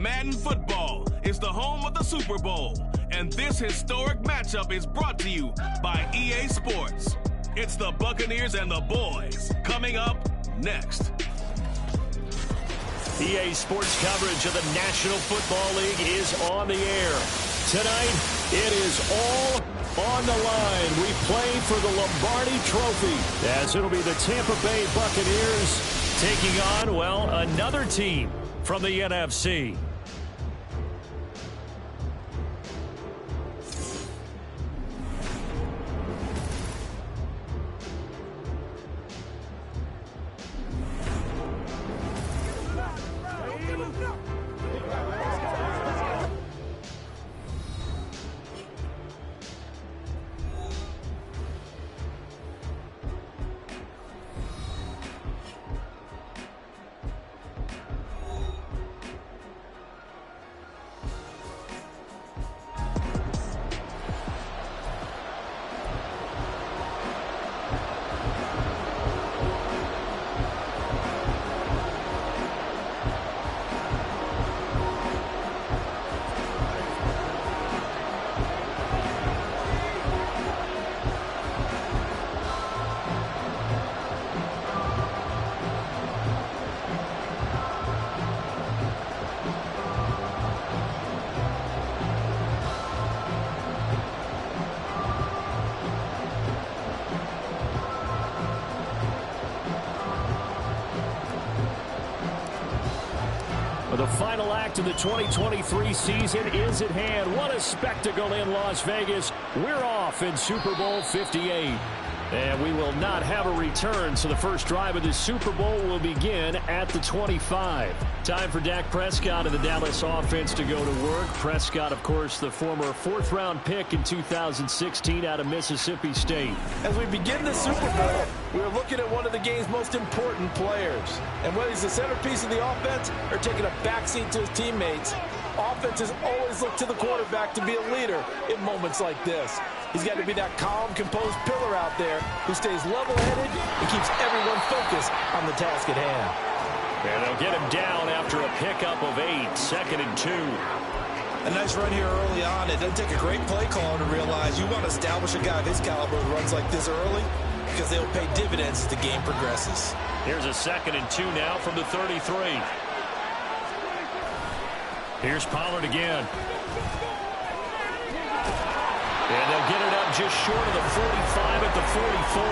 Madden Football is the home of the Super Bowl, and this historic matchup is brought to you by EA Sports. It's the Buccaneers and the Boys coming up next. EA Sports coverage of the National Football League is on the air. Tonight, it is all on the line. We play for the Lombardi Trophy, as it'll be the Tampa Bay Buccaneers taking on, well, another team from the NFC. The final act of the 2023 season is at hand. What a spectacle in Las Vegas. We're off in Super Bowl 58. And we will not have a return, so the first drive of the Super Bowl will begin at the 25. Time for Dak Prescott and the Dallas offense to go to work. Prescott, of course, the former fourth-round pick in 2016 out of Mississippi State. As we begin the Super Bowl, we're looking at one of the game's most important players. And whether he's the centerpiece of the offense or taking a backseat to his teammates, offenses always look to the quarterback to be a leader in moments like this. He's got to be that calm, composed pillar out there who stays level-headed and keeps everyone focused on the task at hand. And they'll get him down after a pickup of 8, 2nd and 2. A nice run here early on. It doesn't take a great play caller to realize you want to establish a guy of his caliber who runs like this early because they'll pay dividends as the game progresses. Here's a 2nd and 2 now from the 33. Here's Pollard again. And they'll get it up just short of the 45 at the 44.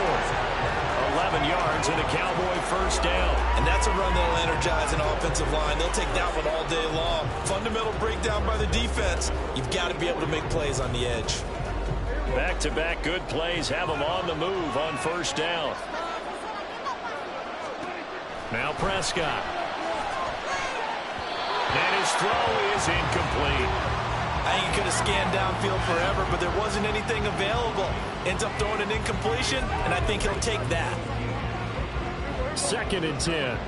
11 yards and a Cowboy first down. And that's a run that'll energize an offensive line. They'll take that one all day long. Fundamental breakdown by the defense. You've got to be able to make plays on the edge. Back-to-back good plays have them on the move on first down. Now Prescott. And his throw is incomplete. I think he could have scanned downfield forever, but there wasn't anything available. Ends up throwing an incompletion, and I think he'll take that. 2nd and 10.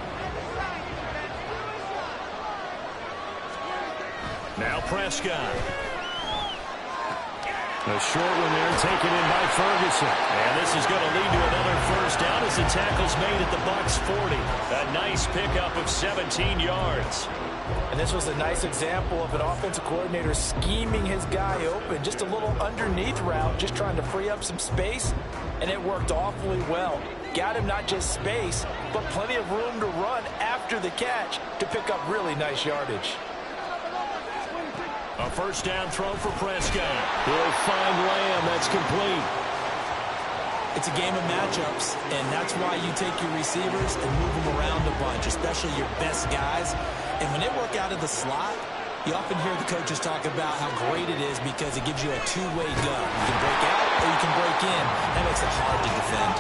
Now Prescott. A short one there taken in by Ferguson. And this is going to lead to another first down as the tackle's made at the Bucs 40. A nice pickup of 17 yards. And this was a nice example of an offensive coordinator scheming his guy open. Just a little underneath route, just trying to free up some space, and it worked awfully well. Got him not just space, but plenty of room to run after the catch to pick up really nice yardage. A first down throw for Prescott. He'll find Lamb. That's complete. It's a game of matchups, and that's why you take your receivers and move them around a bunch, especially your best guys. And when they work out of the slot, you often hear the coaches talk about how great it is because it gives you a two-way go. You can break out or you can break in. That makes it hard to defend.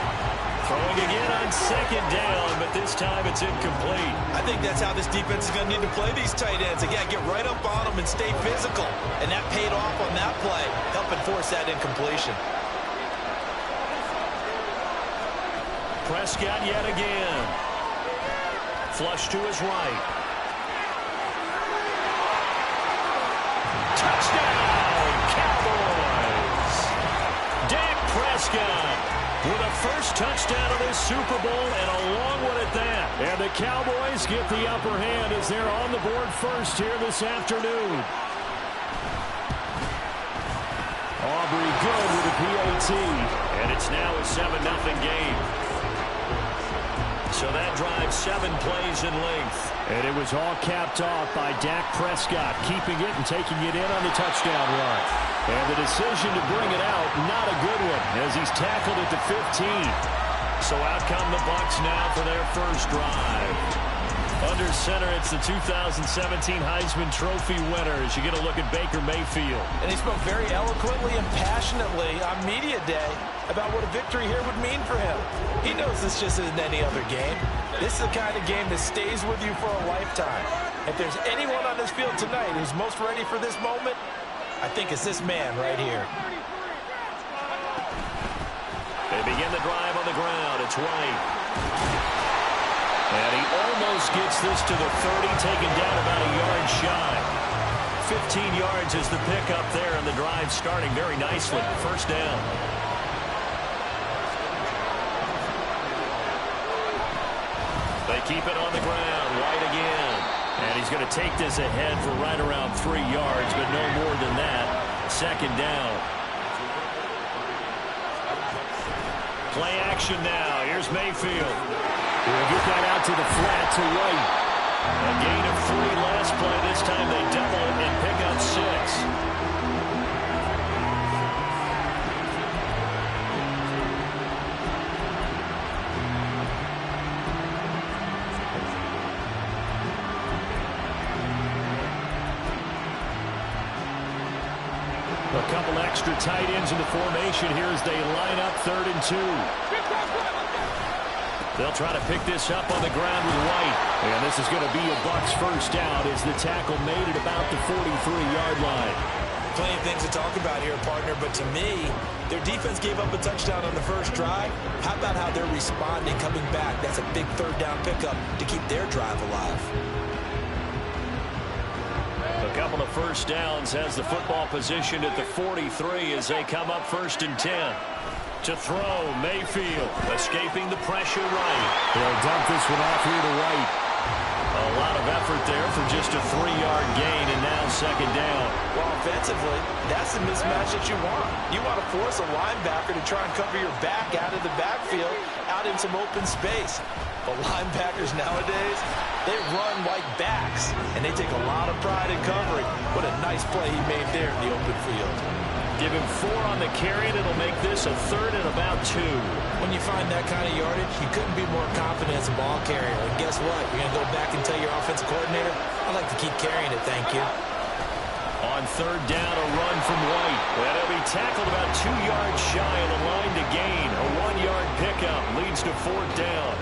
Throwing again on 2nd down, but this time it's incomplete. I think that's how this defense is going to need to play these tight ends. Again, get right up on them and stay physical. And that paid off on that play, helping force that incompletion. Prescott yet again. Flush to his right. Touchdown, Cowboys! Dak Prescott with a first touchdown of this Super Bowl, and a long one at that. And the Cowboys get the upper hand as they're on the board first here this afternoon. Aubrey good with a PAT, and it's now a 7-0 game. So that drives 7 plays in length. And it was all capped off by Dak Prescott, keeping it and taking it in on the touchdown run. And the decision to bring it out, not a good one, as he's tackled at the 15. So out come the Bucs now for their first drive. Under center, it's the 2017 Heisman Trophy winner as you get a look at Baker Mayfield. And he spoke very eloquently and passionately on media day about what a victory here would mean for him. He knows this just isn't any other game. This is the kind of game that stays with you for a lifetime. If there's anyone on this field tonight who's most ready for this moment, I think it's this man right here. They begin the drive on the ground. It's White. And he almost gets this to the 30, taken down about a yard shy. 15 yards is the pickup there, and the drive starting very nicely. First down. They keep it on the ground. White again. And he's going to take this ahead for right around 3 yards, but no more than that. Second down. Play action now. Here's Mayfield. We'll get that out to the flat to White. A gain of 3 last play. This time they double it and pick up 6. A couple extra tight ends in the formation here as they line up 3rd and 2. They'll try to pick this up on the ground with White. And this is going to be a Bucs first down as the tackle made it about the 43-yard line. Plenty of things to talk about here, partner, but to me, their defense gave up a touchdown on the first drive. How about how they're responding, coming back? That's a big 3rd down pickup to keep their drive alive. A couple of first downs has the football positioned at the 43 as they come up 1st and 10. To throw, Mayfield escaping the pressure right. They'll dump this one off here to White. A lot of effort there for just a 3-yard gain, and now 2nd down. Well, offensively, that's the mismatch that you want. You want to force a linebacker to try and cover your back out of the backfield, out in some open space. But linebackers nowadays, they run like backs, and they take a lot of pride in covering. What a nice play he made there in the open field. Give him 4 on the carry, and it'll make this a 3rd and about 2. When you find that kind of yardage, you couldn't be more confident as a ball carrier. And guess what? You're going to go back and tell your offensive coordinator, I'd like to keep carrying it, thank you. On 3rd down, a run from White. And he'll be tackled about 2 yards shy of the line to gain. A 1-yard pickup leads to 4th down.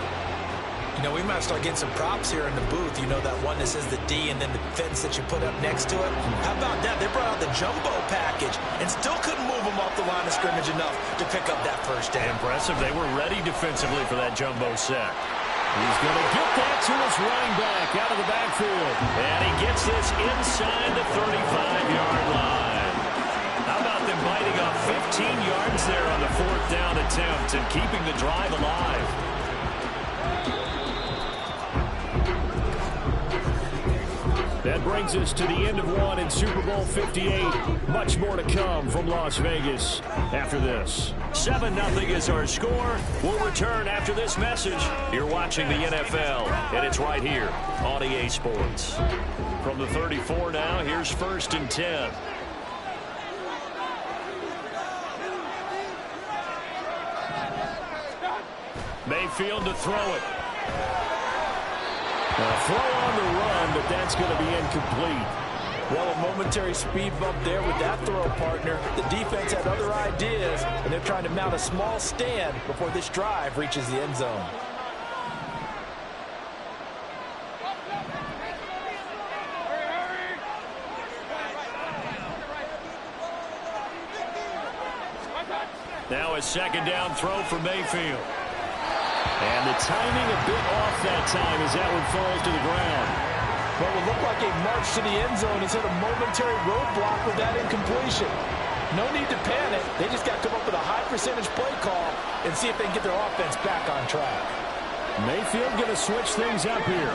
You know, we might start getting some props here in the booth. You know, that one that says the D and then the fence that you put up next to it. How about that? They brought out the jumbo package and still couldn't move them off the line of scrimmage enough to pick up that first down. Impressive. They were ready defensively for that jumbo sack. He's going to get that to his running back out of the backfield. And he gets this inside the 35-yard line. How about them biting off 15 yards there on the 4th down attempt and keeping the drive alive? That brings us to the end of one in Super Bowl 58. Much more to come from Las Vegas after this. 7-0 is our score. We'll return after this message. You're watching the NFL, and it's right here on EA Sports. From the 34 now, here's 1st and 10. Mayfield to throw it. A throw on the run, but that's going to be incomplete. Well, a momentary speed bump there with that throw, partner. The defense had other ideas, and they're trying to mount a small stand before this drive reaches the end zone. Now a 2nd down throw for Mayfield. And the timing a bit off that time as that one falls to the ground. Well, it looked like a march to the end zone has hit a momentary roadblock with that incompletion. No need to panic. They just got to come up with a high percentage play call and see if they can get their offense back on track. Mayfield going to switch things up here.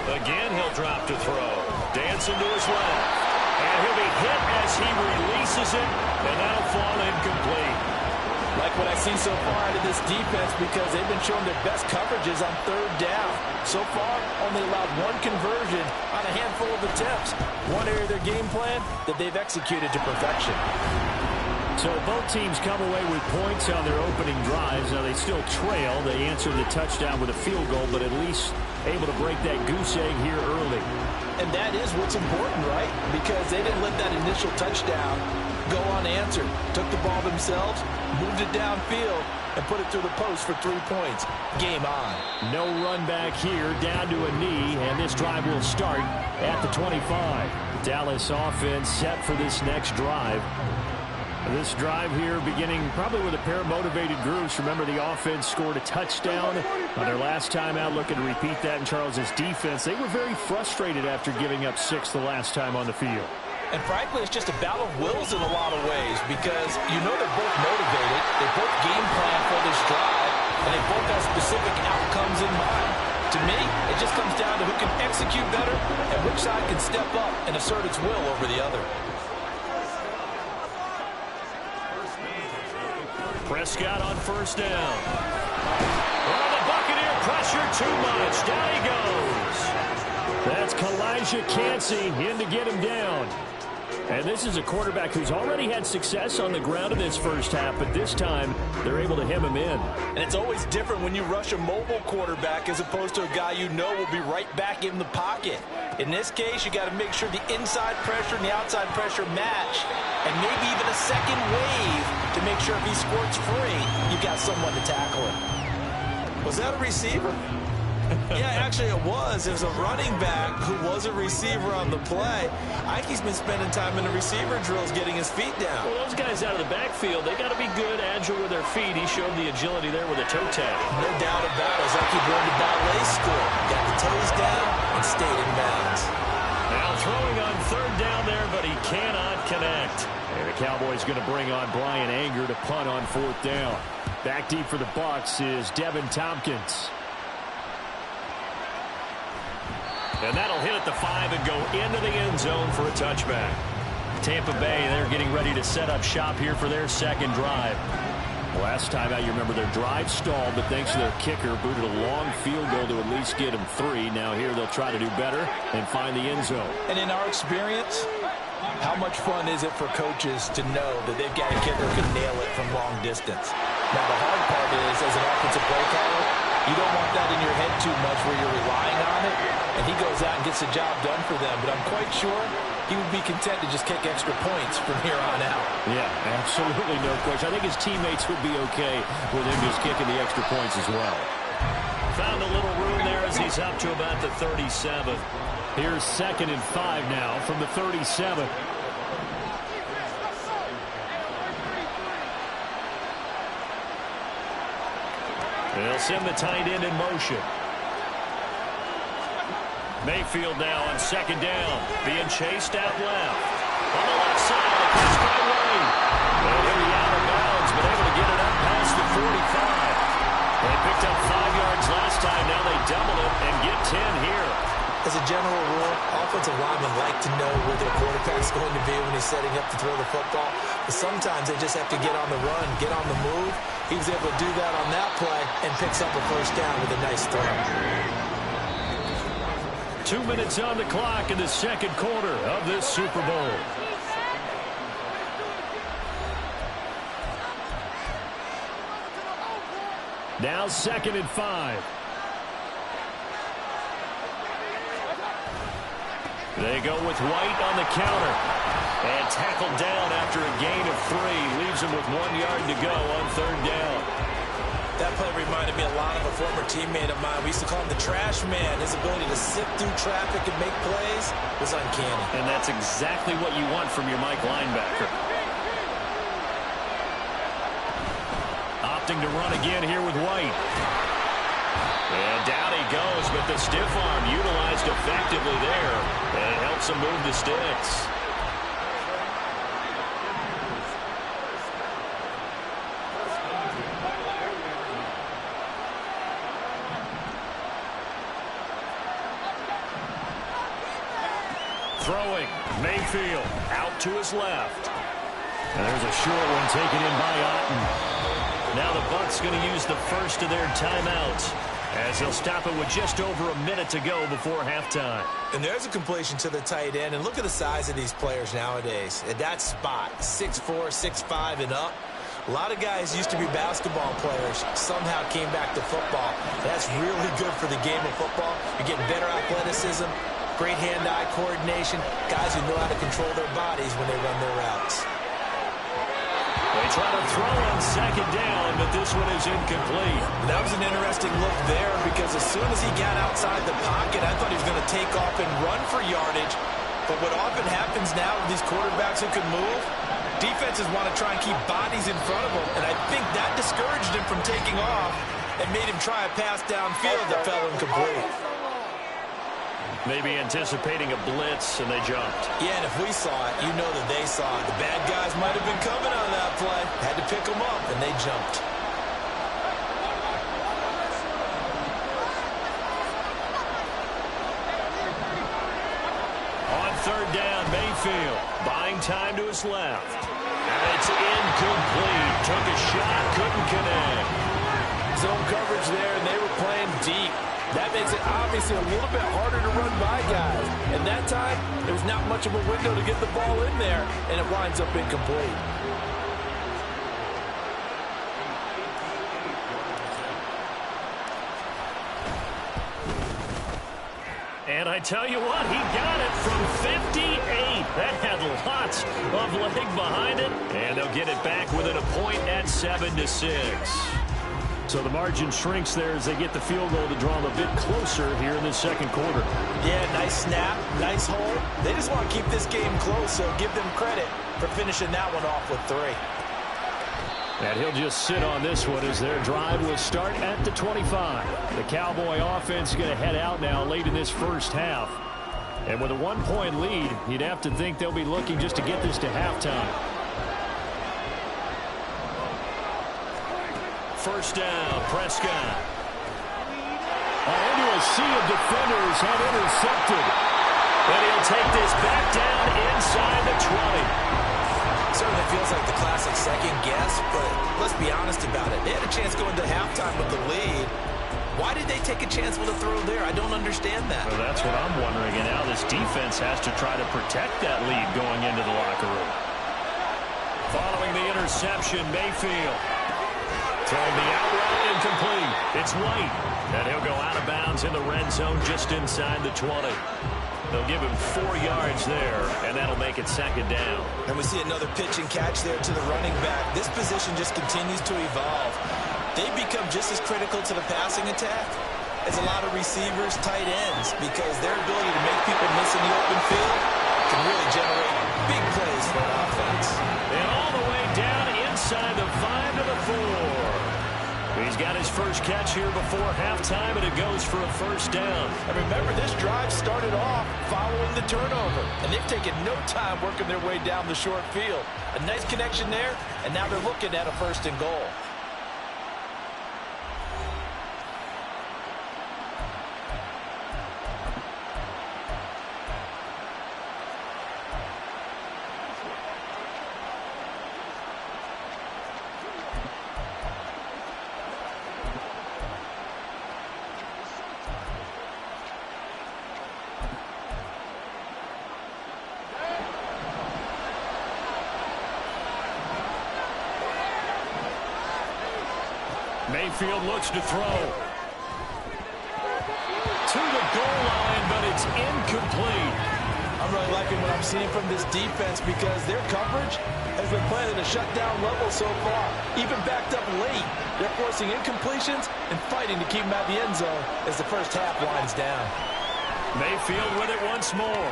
Again, he'll drop to throw. Dancing to his left. And he'll be hit as he releases it, and that'll fall incomplete. Like what I've seen so far out of this defense, because they've been showing their best coverages on third down. So far, only allowed one conversion on a handful of attempts. One area of their game plan that they've executed to perfection. So both teams come away with points on their opening drives. Now they still trail. They answered the touchdown with a field goal, but at least able to break that goose egg here early. And that is what's important, right? Because they didn't let that initial touchdown go unanswered. Took the ball themselves, moved it downfield, and put it through the post for 3 points. Game on. No run back here, down to a knee, and this drive will start at the 25. Dallas offense set for this next drive. This drive here beginning probably with a pair of motivated groups. Remember, the offense scored a touchdown on their last time out. Looking to repeat that in Charles's defense. They were very frustrated after giving up 6 the last time on the field. And frankly, it's just a battle of wills in a lot of ways, because you know they're both motivated. They both game plan for this drive, and they both have specific outcomes in mind. To me, it just comes down to who can execute better and which side can step up and assert its will over the other. Prescott on first down. Oh, the Buccaneer pressure too much. Down he goes. That's Kalijah Cansey in to get him down. And this is a quarterback who's already had success on the ground in this first half, but this time they're able to hem him in. And it's always different when you rush a mobile quarterback as opposed to a guy you know will be right back in the pocket. In this case, you got to make sure the inside pressure and the outside pressure match, and maybe even a second wave to make sure if he squirts free, you got someone to tackle him. Was that a receiver? Yeah, actually it was. It was a running back who was a receiver on the play. I think he's been spending time in the receiver drills getting his feet down. Well, those guys out of the backfield, they got to be good, agile with their feet. He showed the agility there with a toe tag. No doubt about it. It's like he going to ballet school. Got the toes down and stayed in bounds. Now throwing on third down there, but he cannot connect. And the Cowboys going to bring on Brian Anger to punt on fourth down. Back deep for the Bucs is Devin Tompkins. And that'll hit at the 5 and go into the end zone for a touchback. Tampa Bay, they're getting ready to set up shop here for their second drive. Last time out, you remember their drive stalled, but thanks to their kicker, booted a long field goal to at least get them 3. Now here they'll try to do better and find the end zone. And in our experience, how much fun is it for coaches to know that they've got a kicker who can nail it from long distance? Now the hard part is, as an offensive play caller, you don't want that in your head too much where you're relying on it, and he goes out and gets the job done for them. But I'm quite sure he would be content to just kick extra points from here on out. Yeah, absolutely no question. I think his teammates would be okay with him just kicking the extra points as well. Found a little room there as he's up to about the 37. Here's 2nd and 5 now from the 37. They'll send the tight end in motion. Mayfield now on 2nd down, being chased out left. On the left side, the catch by Way. And he'll be out of bounds, but able to get it up past the 45. They picked up 5 yards last time. Now they double it and get 10 here. As a general rule, offensive linemen like to know where their quarterback's going to be when he's setting up to throw the football. But sometimes they just have to get on the run, get on the move. He was able to do that on that play and picks up a first down with a nice throw. 2 minutes on the clock in the second quarter of this Super Bowl. Now 2nd and 5. They go with White on the counter. And tackled down after a gain of 3. Leaves him with 1 yard to go on third down. That play reminded me a lot of a former teammate of mine. We used to call him the trash man. His ability to sift through traffic and make plays was uncanny. And that's exactly what you want from your Mike linebacker. Opting to run again here with White. And down he goes, but the stiff arm utilized effectively there, and it helps him move the sticks. Throwing, Mayfield out to his left. And there's a short one taken in by Otten. Now the Bucs going to use the first of their timeouts as they'll stop it with just over a minute to go before halftime. And there's a completion to the tight end. And look at the size of these players nowadays. At that spot, 6'4", 6'5", and up. A lot of guys used to be basketball players, somehow came back to football. That's really good for the game of football. You're getting better athleticism, great hand-eye coordination, guys who know how to control their bodies when they run their routes. They try to throw on second down, but this one is incomplete. That was an interesting look there because as soon as he got outside the pocket, I thought he was going to take off and run for yardage. But what often happens now with these quarterbacks who can move, defenses want to try and keep bodies in front of them, and I think that discouraged him from taking off and made him try a pass downfield that fell incomplete. Maybe anticipating a blitz, and they jumped. Yeah, and if we saw it, you know that they saw it. The bad guys might have been coming on that play. Had to pick them up, and they jumped. On third down, Mayfield buying time to his left. And it's incomplete. Took a shot, couldn't connect. Zone coverage there, and they were playing deep. That makes it obviously a little bit harder to run by guys. And that time, there was not much of a window to get the ball in there, and it winds up incomplete. And I tell you what, he got it from 58. That had lots of leg behind it. And they'll get it back within a point at 7-6. So the margin shrinks there as they get the field goal to draw them a bit closer here in this second quarter. Yeah, nice snap, nice hold. They just want to keep this game close, so give them credit for finishing that one off with 3. And he'll just sit on this one as their drive will start at the 25. The Cowboy offense is going to head out now late in this first half. And with a 1-point lead, you'd have to think they'll be looking just to get this to halftime. First down, Prescott. Into a sea of defenders and intercepted. And he'll take this back down inside the 20. Certainly feels like the classic second guess, but let's be honest about it. They had a chance going to halftime with the lead. Why did they take a chance with a throw there? I don't understand that. Well, that's what I'm wondering. And now this defense has to try to protect that lead going into the locker room. Following the interception, Mayfield. Throwing the out route incomplete. It's White. And he'll go out of bounds in the red zone just inside the 20. They'll give him 4 yards there, and that'll make it second down. And we see another pitch and catch there to the running back. This position just continues to evolve. They become just as critical to the passing attack as a lot of receivers, tight ends, because their ability to make people miss in the open field can really generate big plays for an offense. And all the way down inside the 5 to the 4. He's got his first catch here before halftime, and it goes for a first down. And remember, this drive started off following the turnover, and they've taken no time working their way down the short field. A nice connection there, and now they're looking at a 1st and goal. Mayfield looks to throw. To the goal line, but it's incomplete. I'm really liking what I'm seeing from this defense because their coverage has been playing at a shutdown level so far. Even backed up late, they're forcing incompletions and fighting to keep them out of the end zone as the first half winds down. Mayfield with it once more.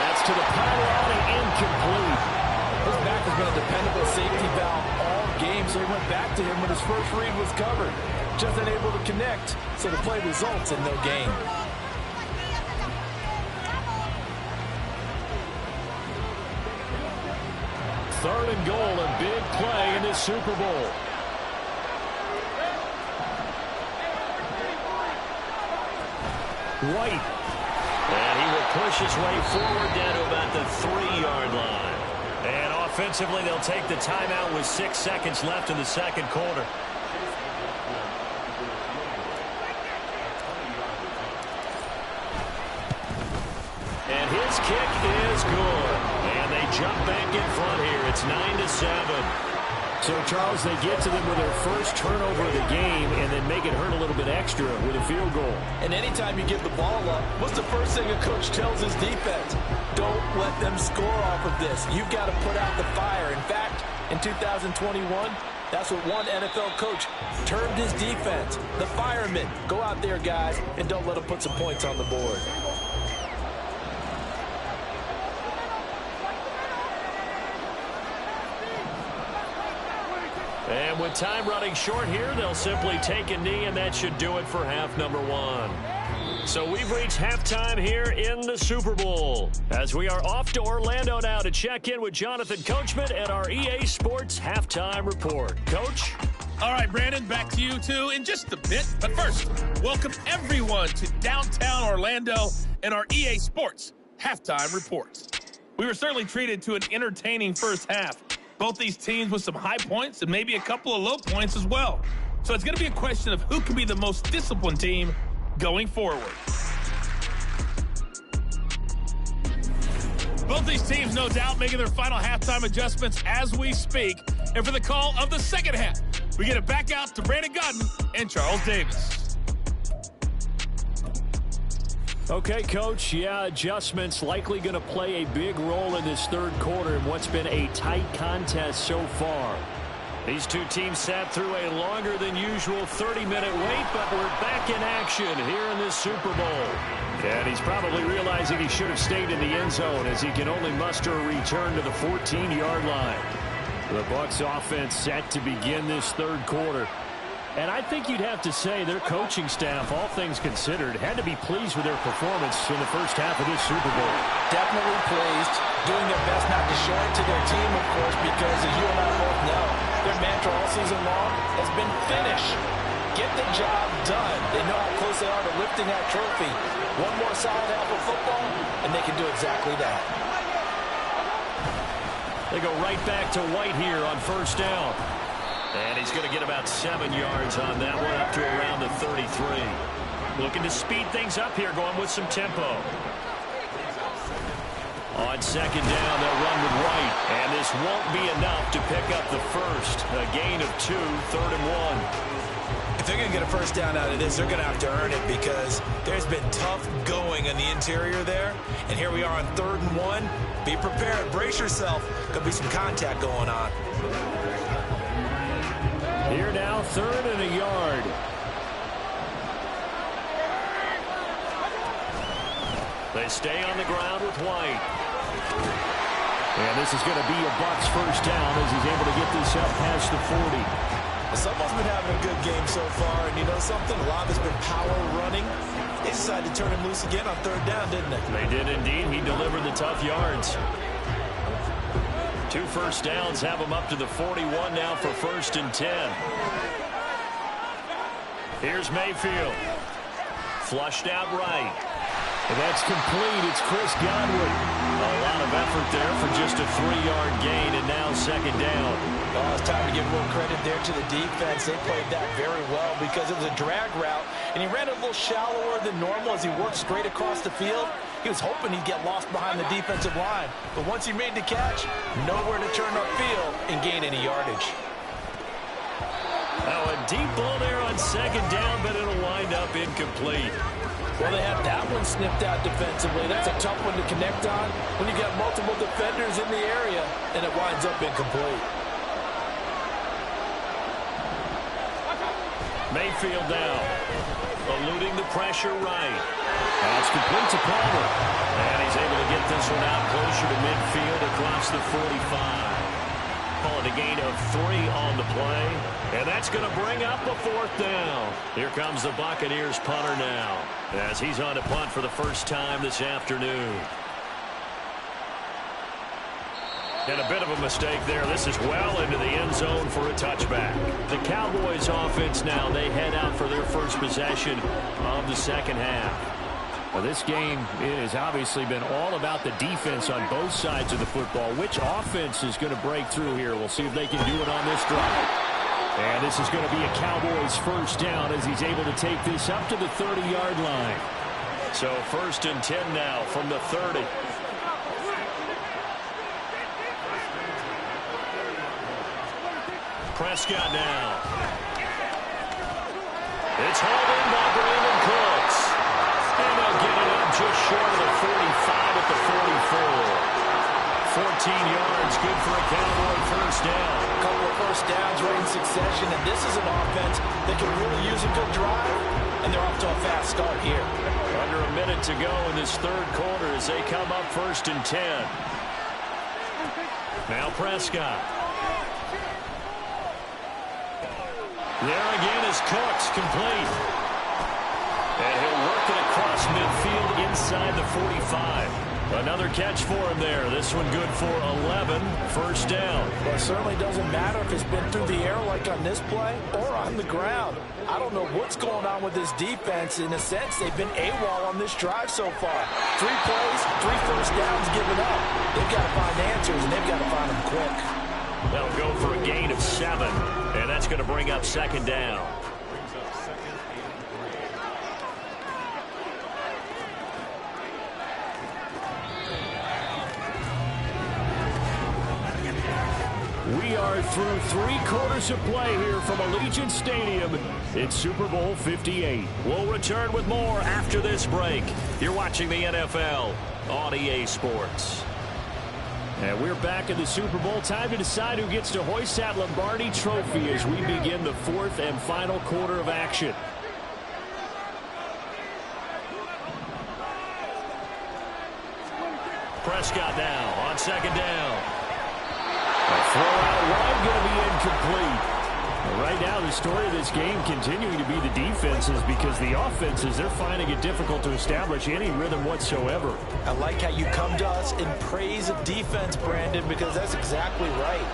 That's to the pylon and incomplete. His back has been a dependable safety valve all game, so he went back to him when his first read was covered. Just unable to connect. so the play results in no gain. Third and goal, a big play in this Super Bowl. White. And he will push his way forward down to about the 3-yard line. And offensively, they'll take the timeout with 6 seconds left in the second quarter. And his kick is good. And they jump back in front here. It's 9-7. So, Charles, they get to them with their first turnover of the game and then make it hurt a little bit extra with a field goal. And anytime you give the ball up, what's the first thing a coach tells his defense? Don't let them score off of this. You've got to put out the fire. In fact, in 2021, that's what one NFL coach termed his defense, the firemen. Go out there, guys, and don't let them put some points on the board. And with time running short here, they'll simply take a knee, and that should do it for half number 1. So we've reached halftime here in the Super Bowl, as we are off to Orlando now to check in with Jonathan Coachman and our EA Sports Halftime Report. Coach? All right, Brandon, back to you, too, in just a bit. But first, welcome everyone to downtown Orlando and our EA Sports Halftime Reports. We were certainly treated to an entertaining first half. Both these teams with some high points and maybe a couple of low points as well. So it's going to be a question of who can be the most disciplined team going forward. Both these teams, no doubt, making their final halftime adjustments as we speak. And for the call of the second half, we get it back out to Brandon Godden and Charles Davis. Okay, Coach, yeah, adjustments likely going to play a big role in this third quarter in what's been a tight contest so far. These two teams sat through a longer than usual 30-minute wait, but we're back in action here in this Super Bowl. And he's probably realizing he should have stayed in the end zone as he can only muster a return to the 14-yard line. The Bucs offense set to begin this third quarter. And I think you'd have to say their coaching staff, all things considered, had to be pleased with their performance in the first half of this Super Bowl. Definitely pleased, doing their best not to show it to their team, of course, because as you and I both know, their mantra all season long has been finish. Get the job done. They know how close they are to lifting that trophy. One more solid half of football, and they can do exactly that. They go right back to White here on first down. And he's going to get about 7 yards on that one, up to around the 33. Looking to speed things up here, going with some tempo. On second down, they'll run with White. And this won't be enough to pick up the first. A gain of 2, 3rd and 1. If they're going to get a first down out of this, they're going to have to earn it because there's been tough going on the interior there. And here we are on 3rd and 1. Be prepared. Brace yourself. Could be some contact going on. Here now, 3rd and a yard. They stay on the ground with White. And this is going to be a Bucs first down as he's able to get this up past the 40. Someone's been having a good game so far, and you know something? A lot of it's been power running. They decided to turn him loose again on 3rd down, didn't they? They did indeed. He delivered the tough yards. 2 first downs have him up to the 41 now for 1st and 10. Here's Mayfield. Flushed out right. And that's complete. It's Chris Godwin. A lot of effort there for just a 3-yard gain, and now 2nd down. Oh, it's time to give a little credit there to the defense. They played that very well because it was a drag route, and he ran a little shallower than normal as he worked straight across the field. He was hoping he'd get lost behind the defensive line, but once he made the catch, nowhere to turn upfield and gain any yardage. Oh, a deep ball there on 2nd down, but it'll wind up incomplete. Well, they had that one snipped out defensively. That's a tough one to connect on when you got multiple defenders in the area, and it winds up incomplete. Mayfield now, eluding the pressure right. That's complete to Palmer. And he's able to get this one out closer to midfield across the 45. Call and a gain of 3 on the play. And that's going to bring up a 4th down. Here comes the Buccaneers punter now, as he's on to punt for the first time this afternoon. And a bit of a mistake there. This is well into the end zone for a touchback. The Cowboys offense now, they head out for their first possession of the second half. Well, this game has obviously been all about the defense on both sides of the football. Which offense is going to break through here? We'll see if they can do it on this drive. And this is going to be a Cowboys first down as he's able to take this up to the 30-yard line. So 1st and 10 now from the 30. Prescott now. It's hauled in by Brandon Cooks. And they'll get it up just short of the 45 at the 44. 14 yards, good for a Cowboy first down. A couple of first downs right in succession, and this is an offense that can really use a good drive, and they're off to a fast start here. Under a minute to go in this 3rd quarter as they come up 1st and 10. Now Prescott. There again is Cooks, complete. And he'll work it across midfield inside the 45. Another catch for him there. This one good for 11. First down. Well, it certainly doesn't matter if it's been through the air like on this play or on the ground. I don't know what's going on with this defense. In a sense, they've been AWOL on this drive so far. 3 plays, 3 first downs given up. They've got to find answers, and they've got to find them quick. They'll go for a gain of 7, and that's going to bring up 2nd down. We are through 3 quarters of play here from Allegiant Stadium. It's Super Bowl 58. We'll return with more after this break. You're watching the NFL on EA Sports. And we're back in the Super Bowl. Time to decide who gets to hoist that Lombardi trophy as we begin the 4th and final quarter of action. Prescott now on 2nd down. A throw out wide going to be incomplete. Right now, the story of this game continuing to be the defenses, because the offenses, they're finding it difficult to establish any rhythm whatsoever. I like how you come to us in praise of defense, Brandon, because that's exactly right.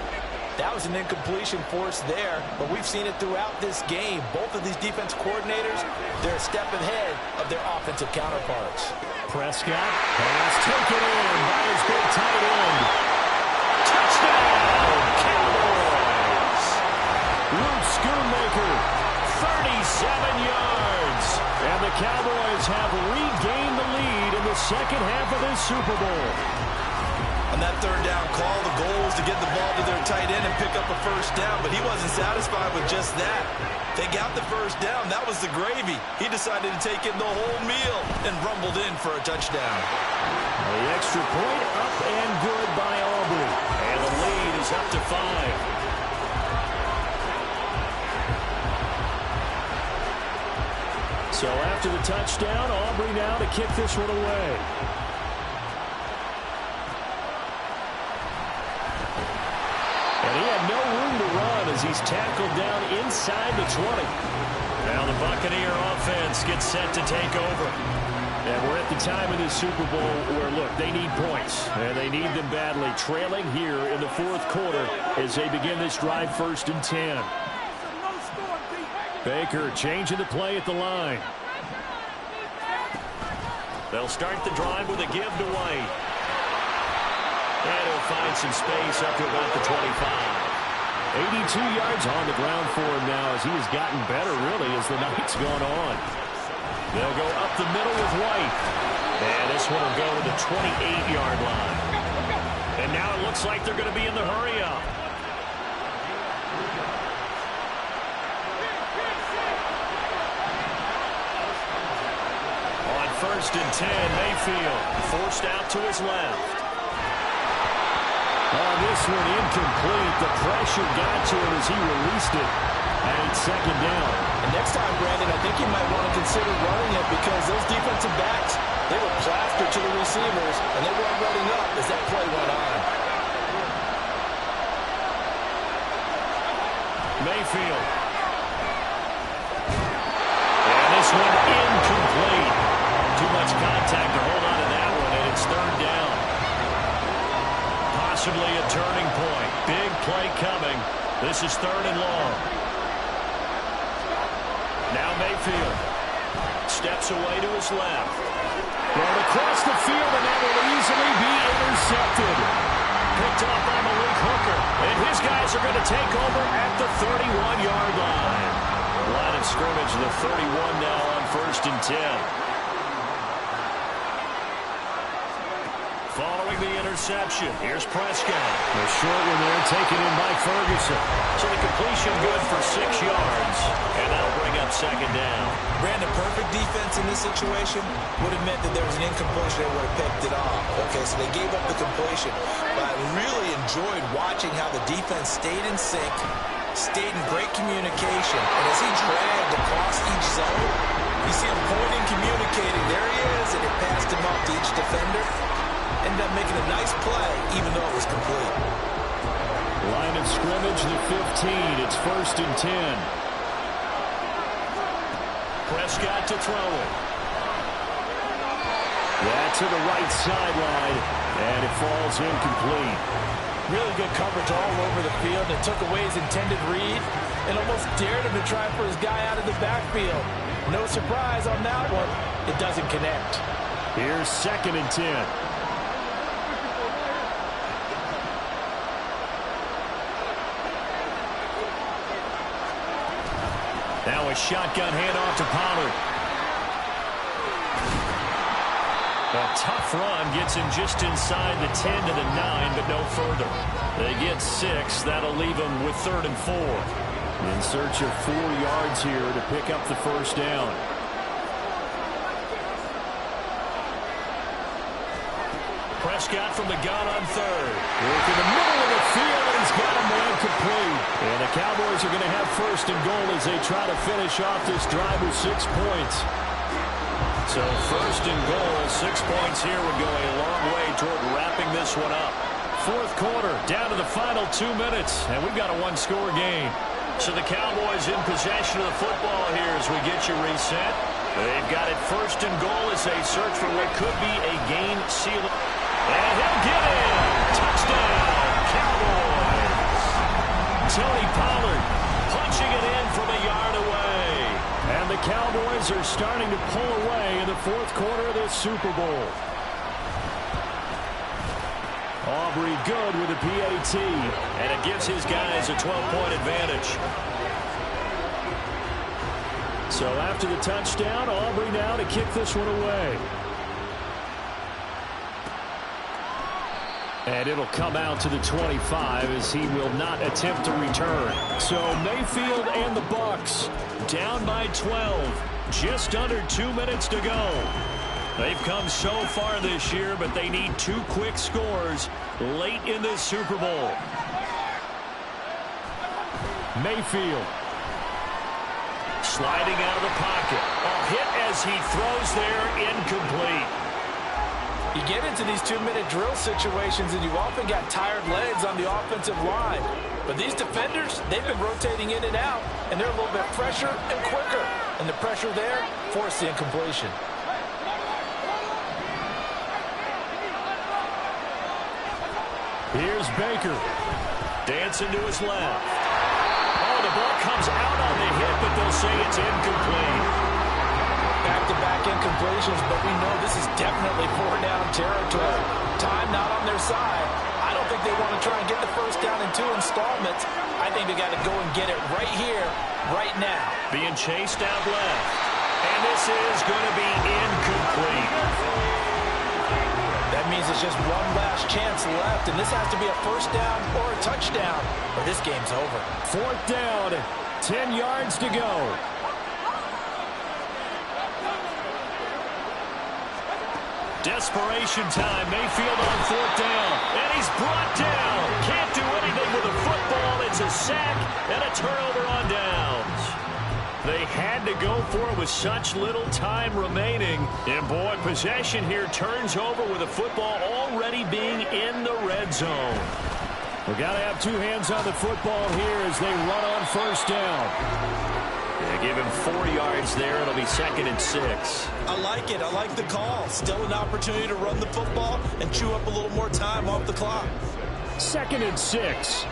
That was an incompletion force there, but we've seen it throughout this game. Both of these defense coordinators, they're a step ahead of their offensive counterparts. Prescott has taken in by his big tight end. Touchdown, Cowboys! Luke Schoonmaker, 37 yards. And the Cowboys have regained the lead in the second half of this Super Bowl. On that 3rd down call, the goal was to get the ball to their tight end and pick up a first down, but he wasn't satisfied with just that. They got the first down. That was the gravy. He decided to take in the whole meal and rumbled in for a touchdown. The extra point up and good by Aubrey. And the lead is up to 5. So after the touchdown, Aubrey now to kick this one away. And he had no room to run as he's tackled down inside the 20. Now the Buccaneer offense gets set to take over. And we're at the time in this Super Bowl where, look, they need points. And they need them badly. Trailing here in the 4th quarter as they begin this drive 1st and 10. Baker changing the play at the line. They'll start the drive with a give to White. And he'll find some space up to about the 25. 82 yards on the ground for him now as he has gotten better, really, as the night's gone on. They'll go up the middle with White. And this one will go to the 28-yard line. And now it looks like they're going to be in the hurry-up. On 1st and 10, Mayfield forced out to his left. Oh, this one incomplete. The pressure got to him as he released it. And it's 2nd down. And next time, Brandon, I think you might want to consider running it because those defensive backs, they were plastered to the receivers, and they weren't running up as that play went on. Mayfield. And this one incomplete. Too much contact to hold on to that one, and it's third down. Possibly a turning point. Big play coming. This is third and long. Now Mayfield steps away to his left. Going across the field, and that will easily be intercepted. Picked off by Malik Hooker. And his guys are going to take over at the 31-yard line. Line of scrimmage, the 31 now on 1st and 10. Following the interception, here's Prescott. The short one there taken in by Ferguson. So the completion good for 6 yards. And that'll bring up second down. Brandon, perfect defense in this situation would have meant that there was an incompletion. They would have picked it off. Okay, so they gave up the completion. But I really enjoyed watching how the defense stayed in sync, stayed in great communication. And as he dragged across each zone, you see him pointing, communicating. There he is, and it passed him off to each defender. Ended up making a nice play, even though it was complete. Line of scrimmage, the 15. It's 1st and 10. Prescott to throw it. Yeah, to the right sideline, and it falls incomplete. Really good coverage all over the field. It took away his intended read and almost dared him to try for his guy out of the backfield. No surprise on that one. It doesn't connect. Here's 2nd and 10. Now a shotgun handoff to Pollard. A tough run gets him just inside the 10 to the 9, but no further. They get 6. That'll leave them with 3rd and 4. In search of 4 yards here to pick up the first down. Prescott from the gun on 3rd. Work in the middle of the field, and he's got a man complete. And the Cowboys are going to have 1st and goal as they try to finish off this drive with 6 points. So 1st and goal, 6 points here would go a long way toward wrapping this one up. 4th quarter, down to the final 2 minutes, and we've got a one-score game. So the Cowboys in possession of the football here as we get you reset. They've got it 1st and goal as they search for what could be a game-sealing. And he'll get in. Touchdown, Cowboys. Tony Pollard punching it in from a yard away. And the Cowboys are starting to pull away in the 4th quarter of this Super Bowl. Aubrey good with a PAT. And it gives his guys a 12-point advantage. So after the touchdown, Aubrey now to kick this one away. And it'll come out to the 25 as he will not attempt to return. So Mayfield and the Bucs down by 12. Just under 2 minutes to go. They've come so far this year, but they need 2 quick scores late in this Super Bowl. Mayfield. Sliding out of the pocket. A hit as he throws there, incomplete. You get into these 2-minute drill situations, and you often got tired legs on the offensive line. But these defenders, they've been rotating in and out, and they're a little bit fresher and quicker. And the pressure there forced the incompletion. Here's Baker. Dancing to his left. Oh, the ball comes out on the hit, but they'll say it's incomplete. Back-to-back incompletions, but we know this is definitely 4-down territory. Time not on their side. I don't think they want to try and get the first down in 2 installments. I think they got to go and get it right here, right now. Being chased out left. And this is going to be incomplete. That means it's just one last chance left, and this has to be a first down or a touchdown, or this game's over. 4th down, 10 yards to go. Desperation time. Mayfield on 4th down. And he's brought down. Can't do anything with the football. It's a sack and a turnover on downs. They had to go for it with such little time remaining. And, boy, possession here turns over with the football already being in the red zone. We've got to have two hands on the football here as they run on first down. Yeah, give him 4 yards there. It'll be 2nd and 6. I like it. I like the call. Still an opportunity to run the football and chew up a little more time off the clock. 2nd and 6.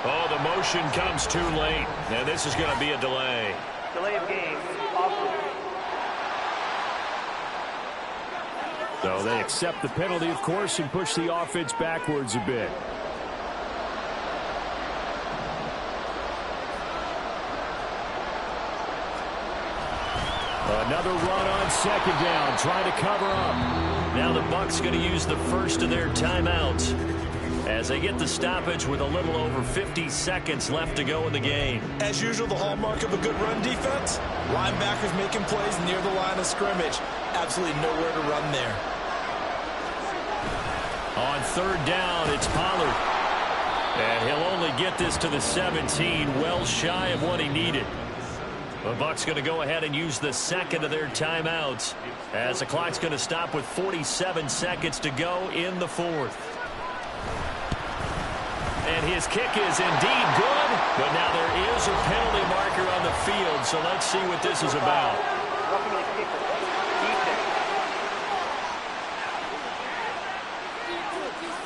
Oh, the motion comes too late, and this is going to be a delay. Delay of game. Offense. So they accept the penalty, of course, and push the offense backwards a bit. Another run on 2nd down, trying to cover up. Now the Bucs going to use the first of their timeouts as they get the stoppage with a little over 50 seconds left to go in the game. As usual, the hallmark of a good run defense, linebackers making plays near the line of scrimmage. Absolutely nowhere to run there. On 3rd down, it's Pollard. And he'll only get this to the 17, well shy of what he needed. The Bucs going to go ahead and use the 2nd of their timeouts as the clock's going to stop with 47 seconds to go in the 4th. And his kick is indeed good, but now there is a penalty marker on the field, so let's see what this is about.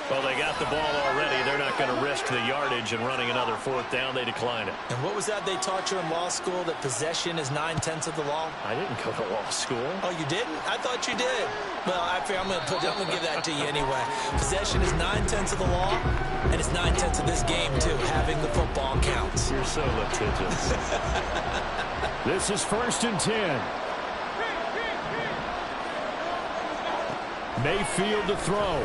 Well, they got the ball already. They're not going to risk the yardage and running another 4th down. They decline it. And what was that they taught you in law school, that possession is 9/10 of the law? I didn't go to law school. Oh, you didn't? I thought you did. Well, I'm going to give that to you anyway. Possession is 9/10 of the law, and it's 9/10 of this game, too. Having the football counts. You're so litigious. This is 1st and 10. Mayfield to throw.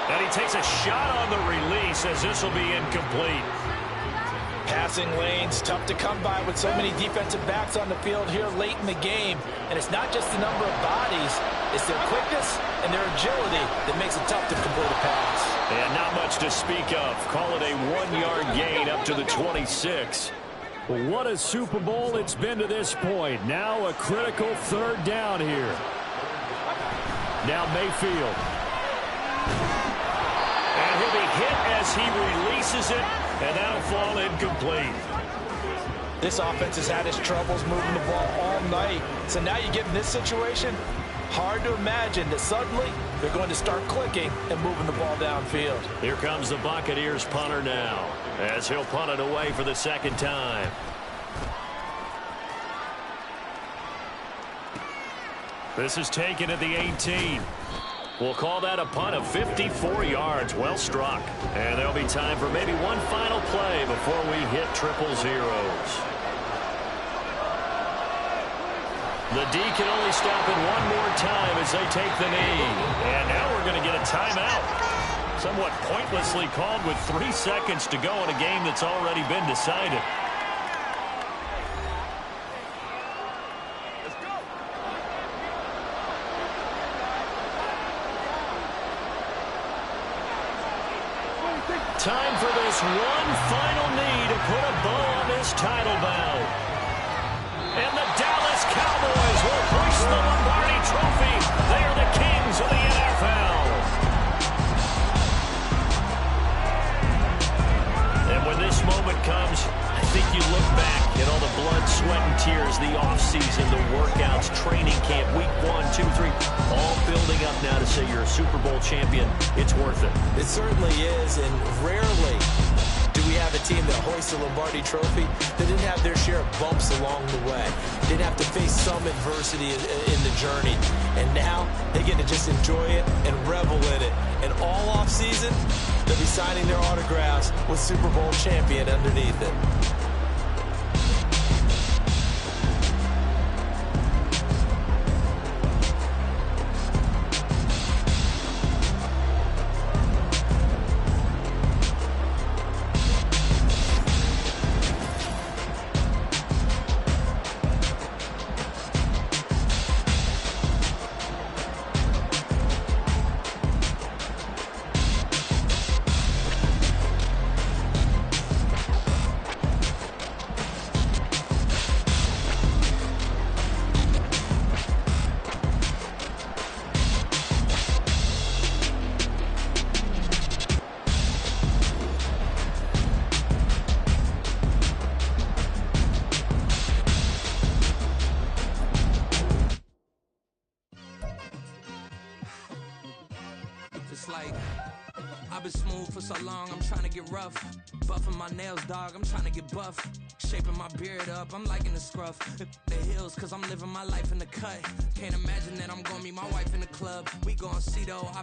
And he takes a shot on the release as this will be incomplete. Passing lanes, tough to come by with so many defensive backs on the field here late in the game. And it's not just the number of bodies, it's their quickness and their agility that makes it tough to complete a pass. And not much to speak of. Call it a 1-yard gain up to the 26. Well, what a Super Bowl it's been to this point. Now a critical 3rd down here. Now Mayfield. And he'll be hit as he releases it, and that'll fall incomplete. This offense has had its troubles moving the ball all night. So now you get in this situation, hard to imagine that suddenly they're going to start clicking and moving the ball downfield. Here comes the Buccaneers punter now, as he'll punt it away for the 2nd time. This is taken at the 18. We'll call that a punt of 54 yards. Well struck. And there'll be time for maybe one final play before we hit 000. The D can only stop it one more time as they take the knee. And now we're going to get a timeout. Somewhat pointlessly called with 3 seconds to go in a game that's already been decided. Time for this one final knee to put a bow on this title bout. And the Dallas Cowboys will hoist the Lombardi Trophy. They are the kings of the NFL. And when this moment comes, I think you look back at all the blood, sweat, and tears, the offseason, the workouts, training camp, week 1, 2, 3, all building up now to say you're a Super Bowl champion. It's worth it. It certainly is, and rarely do we have a team that hoists the Lombardi Trophy that didn't have their share of bumps along the way. Didn't have to face some adversity in the journey. And now they get to just enjoy it and revel in it. And all offseason, they'll be signing their autographs with Super Bowl champion underneath it. it's like I've been smooth for so long, I'm trying to get rough. Buffing my nails, dog, I'm trying to get buff. Shaping my beard up, I'm liking the scruff. The hills, cause I'm living my life in the cut. Can't imagine that I'm gonna meet my wife in the club. We gon' see though, I